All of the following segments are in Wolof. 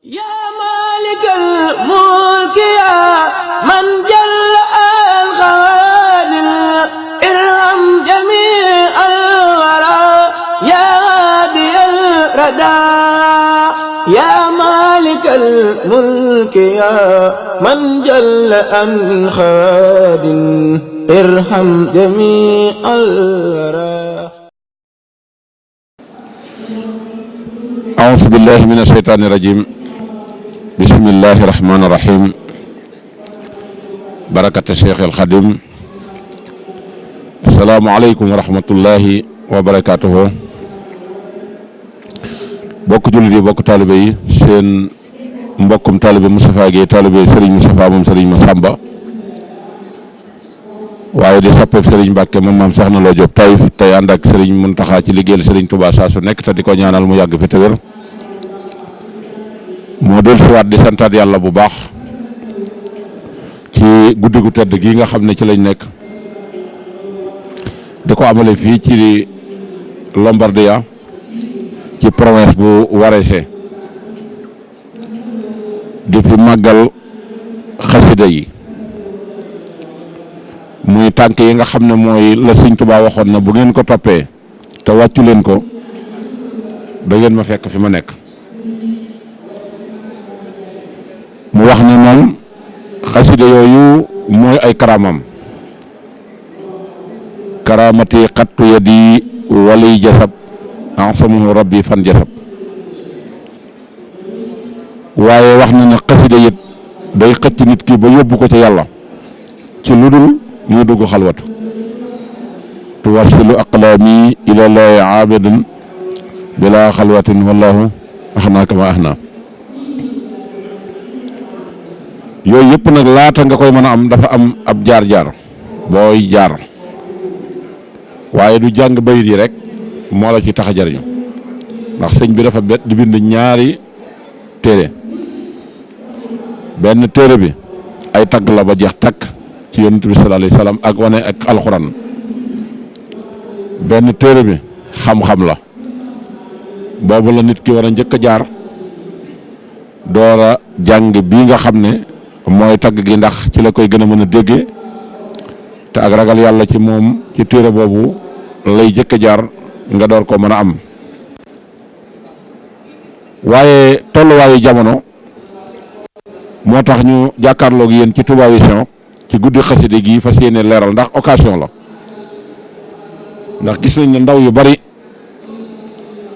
yaa maalikal mulki yaa man jalla al xawaadir irham jamii al waraa yaa haadiyal radaa yaa maalikal mulki yaa man jalla al xawaadir irham jamii al waraa. أعوذ بالله من الشيطان الرجيم بسم الله الرحمن الرحيم بركة الشيخ الخادم السلام عليكم ورحمة الله وبركاته bokk jullit yi bokk taalibe yi seen mbokkum taalibe Moustapha Guèye taalibe Serigne Moustapha moom Serigne Massamba waaye di soppeeb Serigne Mbacke moom maam Soxna Lo Diop Taïf tey ànd ak Serigne Mountakha ci liggéeyal Serigne Touba saa su nekk te di ko ñaanal mu yàgg fi te wér moo del siwaat di santaat yàlla bu baax ci guddi gu tedd gi nga xam ne ci lañ nekk di ko amale fii ci Lombardia ci province bu Varese di fi màggal xasida yi muy tànk yi nga xam ne mooy la Sëñ Tuubaa waxoon na bu ngeen ko toppee te wàccu leen ko da ngeen ma fekk fi ma nekk mu wax ne moom xasida yooyu mooy ay karaamam karaamati xattu yadi waliy jasab ansamuhu rabbi fan jasab waaye wax na ne xasida yit day xëcc nit ki ba yóbbu ko ci yàlla ci lu dul ñu dugg xalwatu tuwasilu aqlaami ila llahi aabidan bila xalwatin wallahu axnaa kama axnaa yooyu yëpp nag laata nga koy mën a am dafa am ab jaar-jaar booy jaar waaye du jàng bayit yi rek moo la ci tax a jariñu ndax sëñ bi dafa bet di bind ñaari téere benn téere bi ay tagg la ba jeex takk ci yonent bi sallallahu alayhi wasallam ak wane ak alxuraan benn téere bi xam-xam la boobu la nit ki war a njëkk a jaar door a jàng bii nga xam ne mooy tagg gi ndax ci la koy gën a mën a déggee te ak ragal yàlla ci moom ci téere boobu lay jëkk a jaar nga door ko mën a am waaye tolluwaayu jamono moo tax ñu jàkkaarloog yéen ci Touba Vision ci guddi xasida gi fas yéene leeral ndax occasion la ndax gis nañ ne ndaw yu bari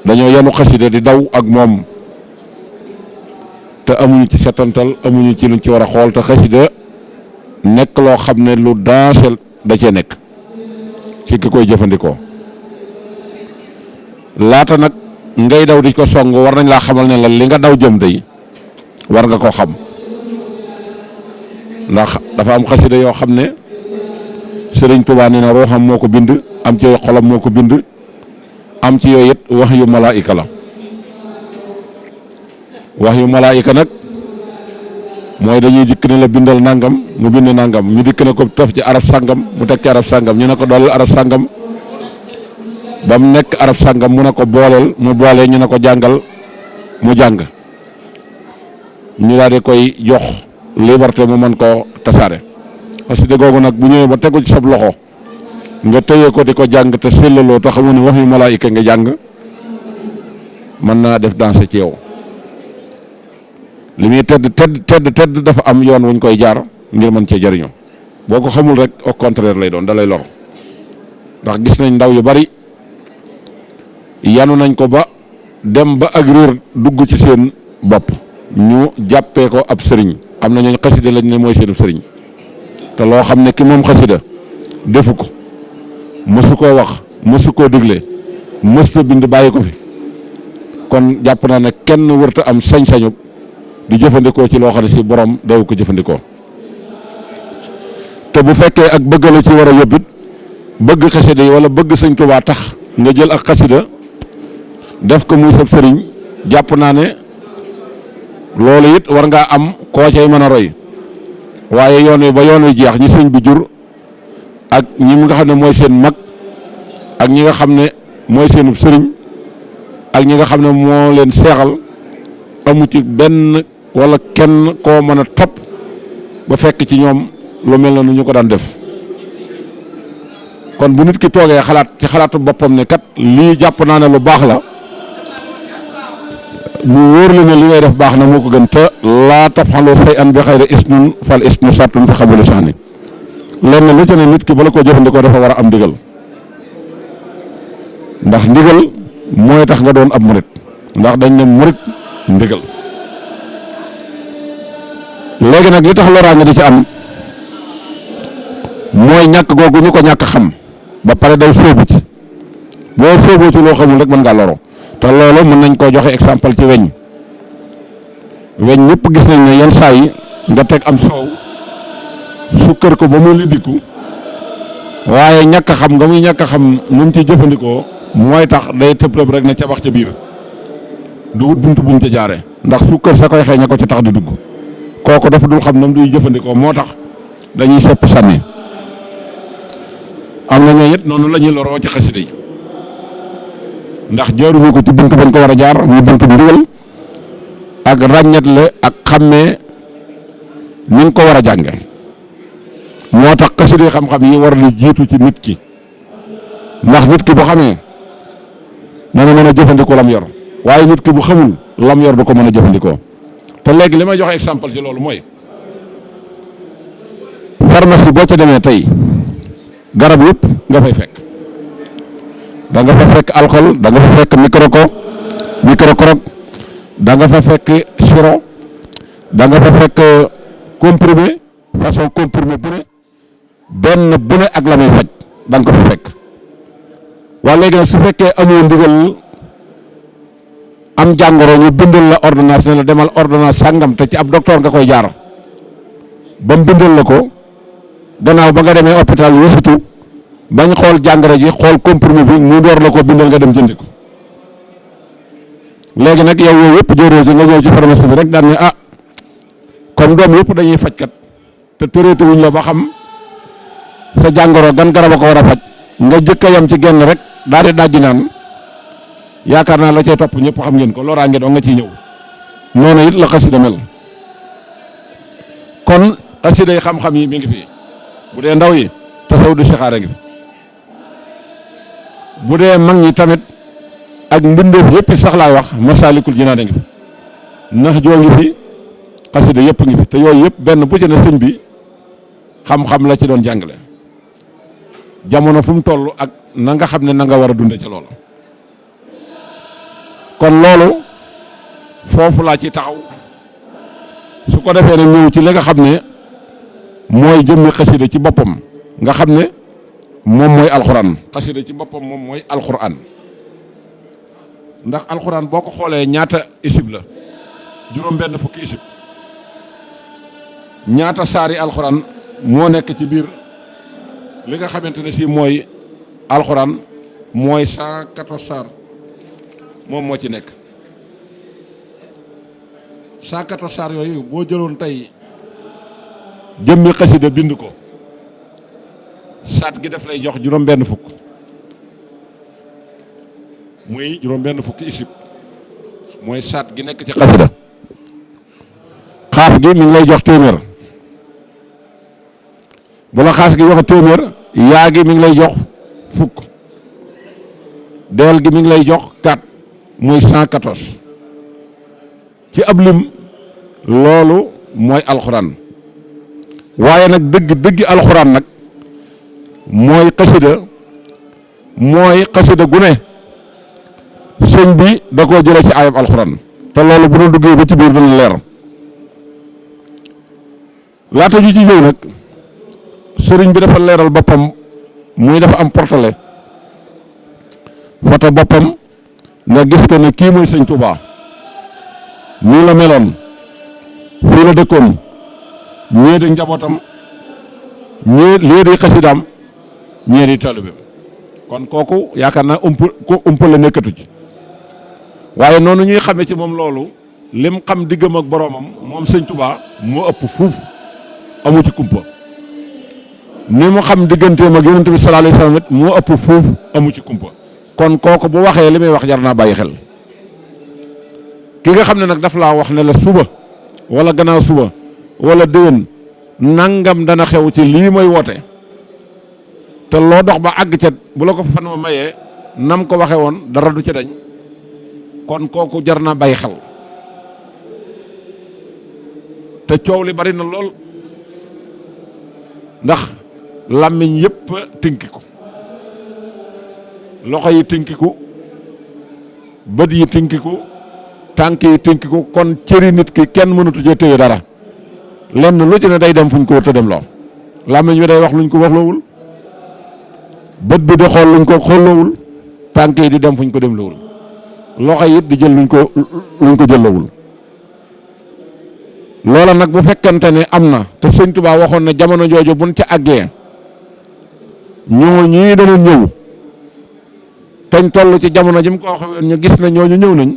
dañoo yanu xasida di daw ak moom te amuñu ci setantal amuñu ci luñ ci war a xool te xasida nekk loo xam ne lu dansel da cee nekk ci ki koy jëfandikoo laata nag ngay daw di ko song war nañ laa xamal ne la li nga daw jëm day war nga koo xam ndax dafa am xasida yoo xam ne Sëriñ Tuubaa nee na ruuxam moo ko bind am ci xolam moo ko bind am ci yooyu it wax yu malaayika la wax yu malaayika nag mooy dañuy dikk ne la bindal nangam mu bind nangam ñu dikk ne ko tof ci arab sàngam mu teg ci arab sàngam ñu ne ko dooleel arab sàngam ba mu nekk arab sàngam mu ne ko booleel mu boolee ñu ne ko jàngal mu jàng ñu daal di koy jox liberté mu mën koo tasaare xasida googu nag bu ñëwee ba tegu ci sab loxo nga tëye ko di ko jàng te sellaloo te xamu ne wax yu malaayika nga jàng mën naa def danse ci yow li muy tedd dafa am yoon wuñ koy jaar ngir mën cee jariñu boo ko xamul rek au contraire lay doon da lay lor ndax gis nañ ndaw yu bari yanu nañ ko ba dem ba ak réer dugg ci seen bopp ñu jàppee ko ab sëriñ am na ñooñ xasida lañ ne mooy seen sëriñ te loo xam ne ki moom xasida defu ko mësu koo wax mësu koo digle mësta bind bàyyi ko fi kon jàpp naa ne kenn wërta am sañ-sañu di jëfandikoo ci loo xam ne si borom daw ko jëfandikoo te bu fekkee ak bëgg la ci war a yóbbit bëgg xasida yi wala bëgg Sëñ Tuubaa tax nga jël ak xasida def ko muy sab sëriñ jàpp naa ne loolu it war ngaa am koo cay mën a roy waaye yoon wi ba yoon wi jeex ñi sëñ bi jur ak ñi nga xam ne mooy seen mag ak ñi nga xam ne mooy seenub sëriñ ak ñi nga xam ne moo leen seexal amu ci benn wala kenn koo mën a topp ba fekk ci ñoom lu mel na nu ñu ko daan def kon bu nit ki toogee xalaat ci xalaatu boppam ne kat lii jàpp naa ne lu baax la mu wóor la ne li ngay def baax na moo ko gën te laa tafxalu shay'an bi xayri isnin fal isnu sartun fi xabuli saxni lenn lu ci ne nit ki bala koo jëfandikoo dafa war a am ndigal ndax ndigal mooy tax nga doon ab murit ndax dañ ne murit ndigal léegi nag li tax loraange di ci am mooy ñàkk googu ñu ko ñàkk xam ba pare day sóobu ci boo sóoboo ci loo xamul rek mën ngaa loro te loolu mën nañ koo joxe exemple ci weñ ñëpp gis nañ ne yenn saa yi nga teg am soow sukkër ko ba mu liddiku waaye ñàkk xam nga muy ñàkk xam nu mu ciy jëfandikoo mooy tax day tëb tëb rek ne ca wax ca biir du wut buntu buñ ca jaare ndax sukkër sa koy xeeña ko ci tax di dugg kooku dafa dul xam na mu duy jëfandikoo moo tax dañuy sepp sànni am na ñoo it noonu la ñuy loroo ci xasida yi ndax jaaruñu ko ci buntu bañ ko war a jaar muy buntu bi ndigal ak ràññetle ak xàmmee ni nga ko war a jànge moo tax xasida yi xam-xam yi war li jiitu ci nit ki ndax nit ki bu xamee dana mën a jëfandikoo lam yor waaye nit ki bu xamul lam yor du ko mën a jëfandikoo te léegi li may joxe exemple ci loolu mooy pharmacie boo ca demee tey garab yëpp nga fay fekk da nga fa fekk alcool da nga fa fekk microcroc da nga fa fekk sirop da nga fa fekk comprimé façon comprimé bu ne benn bu ne ak la muy faj da nga ko fa fekk waaye léegi nag su fekkee amoo ndigal am jàngoro ñu bindal la ordonnance ne la demal ordonnance sàngam te ci ab docteur nga koy jaar ba mu bindal la ko gannaaw ba nga demee hôpital wësitu bañ xool jàngoro ji xool comprimé bi mu door la ko bindal nga dem jëndi ko léegi nag yow yooyu yëpp jëroo si nga ñëw ci pharmacie bi rek daan ne comme doom yëpp dañuy fajkat te tëreetu wuñ la ba xam sa jàngoro gan garab a ko war a faj nga jëkk a yam ci genn rek daal di dajji naan yaakaar naa la cay topp ñëpp xam ngeen ko loraange doo nga ciy ñëw noonu it la xasida mel kon xasida yi xam-xam yi mi ngi fi bu dee ndaw yi tasaw du sixaare ngi fi bu dee mag ñi tamit ak mbindeef yëpp sax laay wax masaalikul jinaan ngi fi nax joo ngi fi xasida yëpp ngi fi te yooyu yëpp benn bu ci ne sëñ bi xam-xam la ci doon jàngale jamono fu mu toll ak na nga xam ne na nga war a dunde ci loolu kon loolu foofu laa ci taxaw su ko defee nag ñëw ci li nga xam ne mooy jëmmi xasida ci boppam nga xam ne moom mooy alxuraan xasida ci boppam moom mooy alxuraan ndax alxuraan boo ko xoolee ñaata isib la juróom benn fukki isib ñaata saari alxuraan moo nekk ci biir li nga xamante ne si mooy alxuraan mooy 114 saar moom moo ci nekk 114 saar yooyu boo jëloon tey jëmmi xasida bind ko saat gi daf lay jox juróom benn fukk muy juróom benn fukki isib mooy saat gi nekk ci xasida xaaf gi mi ngi lay jox téeméer bu la xaas gi jox téeméer yaa gi mi ngi lay jox fukk deel gi mi ngi lay jox 4 muy 114 ci ab lim loolu mooy alxuraan waaye nag dëgg alxuraan nag mooy xasida gu ne sëñ bi da koo jëlee ci ayab alxuraan te loolu bu doon duggee ba ci biir dana leer laata ju ci ñëw nag sëriñ bi dafa leeral boppam muy dafa am portale foto boppam nga gis ko ne kii mooy sëñ Touba nii la meloon fii la dëkkoon ñee di njabootam ñee lii di xasidaam ñee di taalibeem kon kooku yaakaar naa umpa la nekkatu ci waaye noonu ñuy xamee ci moom loolu lim xam diggam ak boroomam moom sëñ Touba moo ëpp fuuf amu ci kumpa ni mu xam digganteem ak yonent bi sallallahu alayhi wasallam moo ëpp fuuf amu ci kumpa kon kooku bu waxee li muy wax jar naa bàyyi xel ki nga xam ne nag daf laa wax ne la suba wala gannaaw suba wala déwén nangam dana xew ci lii mooy woote te loo dox ba àgg ca bu la ko fan ma mayee nam ko waxe woon dara du ca dañ kon kooku jar naa bàyyi xel te coow li bari na lool ndax làmmiñ yépp tinkiku loxo yi tinkiku bët yi tinkiku tànk yi tinkiku kon cëri nit ki kenn mënatu cee téye dara lenn lu ci ne day dem fuñ ko wër te dem loo làmmiñ wi day wax luñ ko waxloowul bët bi di xool luñ ko xoolloowul tànk yi di dem fuñ ko dem loowul loxo yi it di jël luñ ko jëlloowul loola nag bu fekkante ne am na te sëñ Tuubaa waxoon na jamono jooju buñ ca àggee ñoo ñii danañ ñëw teñ toll ci jamono ji mu ko waxee ñu gis na ñooñu ñëw nañ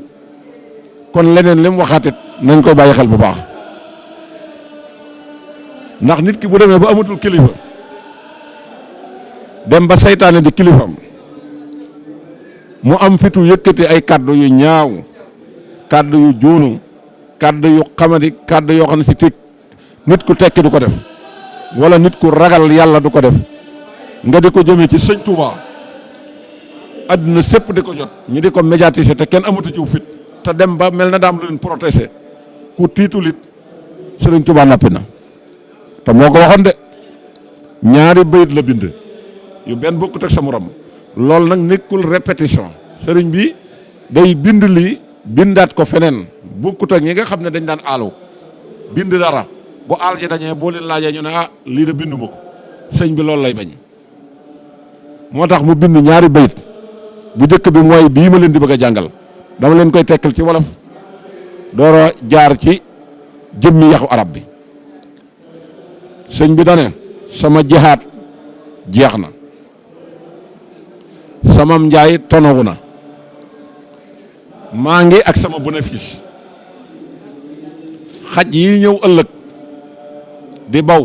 kon leneen li mu waxaatit nañ ko bàyyi xel bu baax ndax nit ki bu demee ba amatul kilifa dem ba saytaane di kilifam mu am fitu yëkkati ay kàddu yu ñaaw kàddu yu juunu kàddu yu xamadi kàddu yoo xam ne si nit ku tekki du ko def wala nit ku ragal yàlla du ko def nga di ko jëmee ci sëñ Touba àdduna sépp di ko jot ñu di ko médiatiser te kenn amatu ci fit te dem ba mel na daam lu leen protéger ku tiitulit sëriñ Touba nappi na te moo ko waxoon de ñaari bayit la bind yu benn bokkut ak sa morom loolu nag nekkul répétition sëriñ bi day bind lii bindaat ko feneen bokkut ak ñi nga xam ne dañ daan aalu bind dara bu aal ji dañee boo leen laajee ñu ne lii de bindu ma ko sëñ bi loolu lay bañ moo tax mu bind ñaari bayit bu njëkk bi mooy bii ma leen di bëgg a jàngal dama leen koy tekkal ci wolof doora jaar ci jëmmi yaxu arab bi sëñ bi dane sama jihaat jeex na samam njaay tonowu na maa ngi ak sama bénéfice xaj yi ñëw ëllëg di baw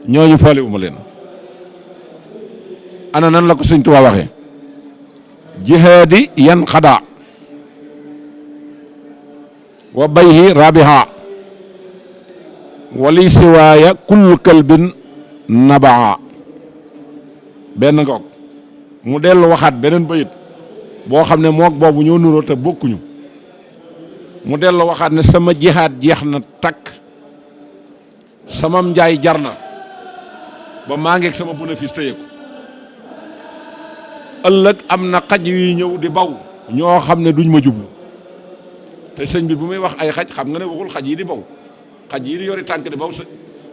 ñooñu faaliwuma leen ana nan la ko sëñ Tuubaa waxee jihaadi yan xadaa wa bayhi rabiha wali siwaaya kullu kalbin nabaa benn ngoog mu dellu waxaat beneen bayit boo xam ne mook boobu ñoo nuroo te bokkuñu mu dellu waxaat ne sama jihaad jeex na takk samam njaay jar na ba maa ngeeg sama bénéfice téye ko ëllëg am na xaj yuy ñëw di baw ñoo xam ne duñ ma jublu te sëñ bi bu muy wax ay xaj xam nga ne waxul xaj yi di baw xaj yi di yori tànk di baw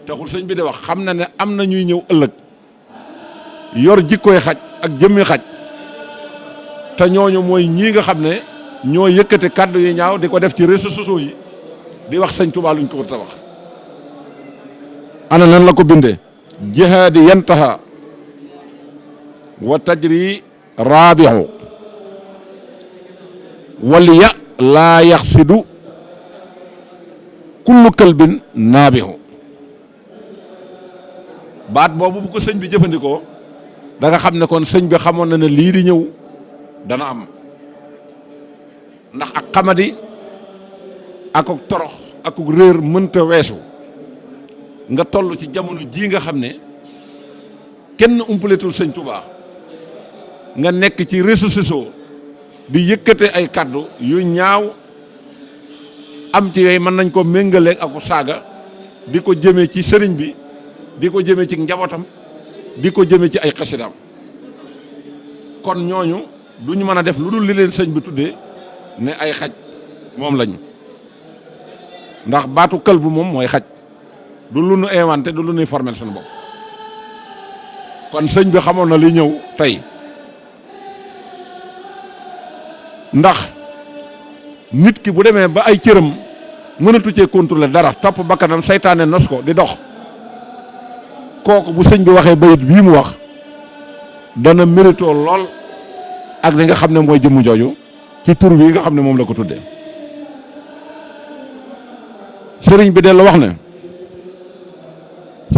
taxul sëñ bi di wax xam na ne am na ñuy ñëw ëllëg yor jikkooy xaj ak jëmmi xaj te ñooñu mooy ñii nga xam ne ñoo yëkkati kàddu yi ñaaw di ko def ci réseaux sociaux yi di wax sëñ Tuubaa luñ ko war a wax ana nan la ko bindee jihaadi yantaha wa tajri rabihu waliya laa yaxsidu kullu kalbin naabihu baat boobu bu ko sëñ bi jëfandikoo da nga xam ne kon sëñ bi xamoon na ne lii di ñëw dana am ndax ak xamadi akuk torox akuk réer mënta weesu nga toll ci jamono jii nga xam ne kenn umpaletul sëñ Touba nga nekk ci réseaux sociaux di yëkkate ay kaddu yu ñaaw am ci yooyu mën nañ ko méngaleeg aku saaga di ko jëmee ci sëriñ bi di ko jëmee ci njabootam di ko jëmee ci ay xasidaam kon ñooñu duñu mën a def lu dul li leen sëñ bi tuddee ne ay xaj moom lañu ndax baatu kël bu moom mooy xaj du lu nu inventé du lu nuy formel suñu bopp kon sëñ bi xamoon na li ñëw tey ndax nit ki bu demee ba ay cëram mënatu cee contrôler dara topp bakkanam saytaane nos ko di dox kooku bu sëñ bi waxee bayit bii mu wax dana mérito lool ak li nga xam ne mooy jëmm jooju ci tur wi nga xam ne moom la ko tuddee sëriñ bi de la wax ne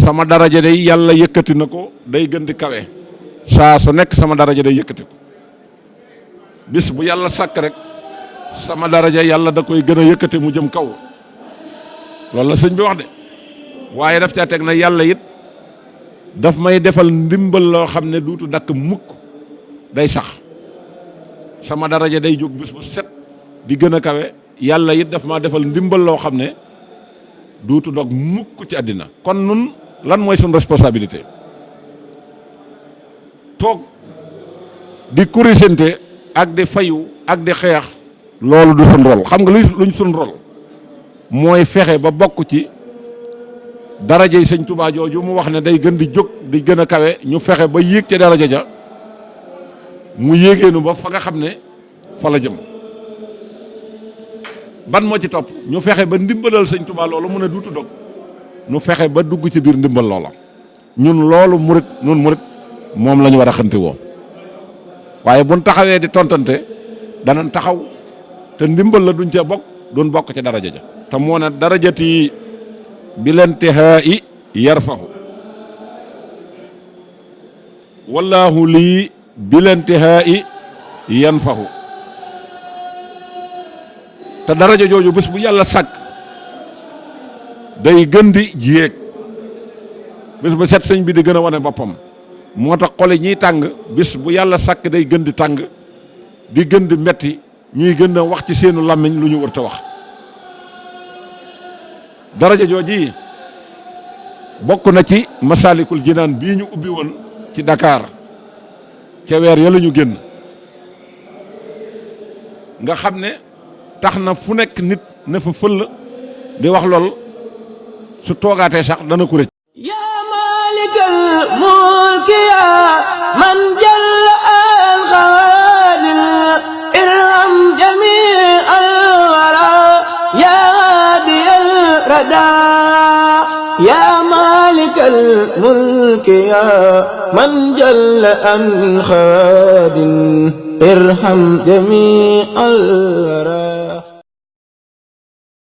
sama daraja day yàlla yëkkati na ko day gën di kawe saa su nekk sama daraja day yëkkati ko bis bu yàlla sàkk rek sama daraja yàlla da koy gën a yëkkate mu jëm kaw loolu la sëñ bi wax de waaye daf caa teg na yàlla it daf may defal ndimbal loo xam ne duutu dakk mukk day sax sama daraja day jóg bis bu set di gën a kawe yàlla it daf maa defal ndimbal loo xam ne duutu dog mukk ci àddina kon nun lan mooy suñ responsabilité toog di kurisante ak di fayu ak di xeex loolu du suñ rôle xam nga luñ suñ rôle mooy fexe ba bokk ci daraja yi sëñ Tuubaa jooju mu wax ne day gën di jóg di gën a kawe ñu fexe ba yéeg ca daraja ja mu yéegeenu ba fa nga xam ne fa la jëm ban moo ci topp ñu fexe ba ndimbalal sëñ Tuubaa loolu mu ne duutu dog ñu fexe ba dugg ci biir ndimbal loola ñun loolu murit moom la ñu war a xante woo waaye buñ taxawee di tontante danañ taxaw te ndimbal la duñ ca bokk duñ bokk ci daraja ja te moo ne darajati bilantihaa'i yarfahu wallaahu lii bilantihaa'i yanfahu te daraja jooju bés bu yàlla sàkk day gën di yéeg bés bu set sëñ bi di gën a wane boppam moo tax xole ñiy tàng bés bu yàlla sàkk day gën di tàng di gën di metti ñuy gën a wax ci seenu làmmiñ lu ñu wër te wax daraja jooji bokk na ci Masaalikul Jinaan bii ñu ubbi woon ci Dakar ca weer ya la ñu génn nga xam ne tax na fu nekk nit na fa fël di wax lool su toogaatee sax dana ko rëcc yaa maalikal mulki yaa man jalla al xawaadir irham jamii al waraa yaa haadiyal radaa yaa maalikal mulki yaa man jalla al xawaadir irham jamii al waraa